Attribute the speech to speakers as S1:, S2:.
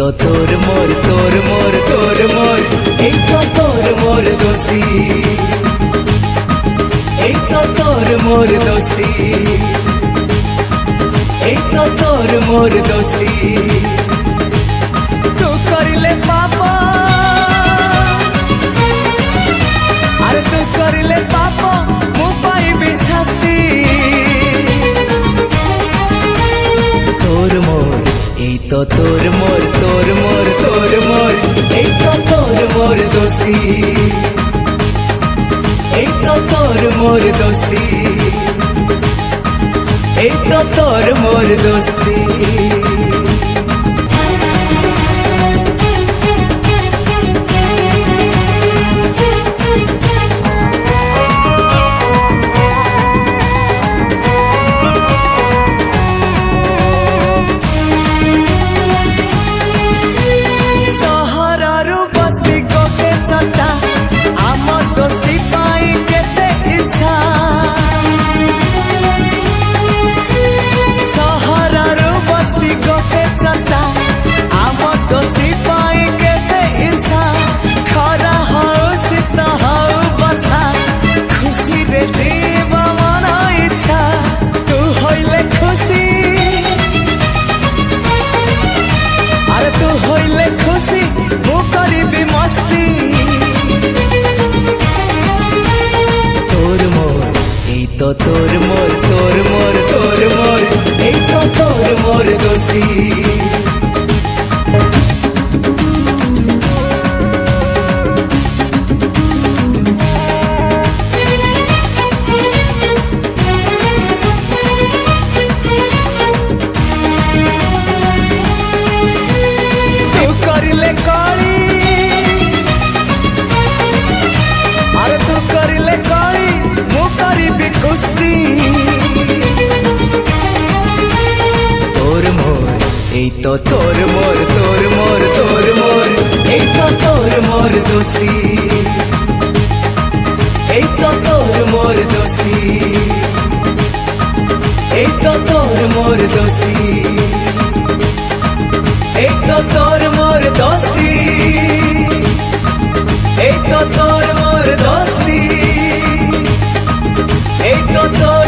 S1: तो तोर मोर तोर मोर तोर मोर এই তো তোর মোর দোস্তি এই তো তোর মোর দোস্তি এই তো তোর মোর দোস্তি তু করিলে পাপ আর তু করিলে পাপ মু পাইবি শাস্তি তোর মোর এই তো তোর মোর তোর মোর তোর মোর এই তো তোর মোর দোস্তি এই তো তোর মোর দোস্তি এই তো তোর মোর দোস্তি चर्चा आम दोस्ती पाई केते ईर्षा सहरारू बस्ती गोटे चर्चा आम दोस्ती पाई केते ईर्षा खरा हो शीत हो वर्षा खुशी रे जीव मन इच्छा तू होइले खुशी अरे तू होइले खुशी मु करिबी मस्ती तो तोर मोर तोर मोर तोर मोर এই তো তোর মোর দোস্তি তু করিলে কলি আরে তু করিলে কলি মু করিবি কুস্তি তোর মোর এই তো তোর মোর তোর মোর তোর মোর এই তো তোর মোর দোস্তি এই তো তোর মোর দোস্তি এই তো তোর মোর দোস্তি এই তো তোর মোর দোস্তি এই তো তোর মোর দোস্তি এই তো তোর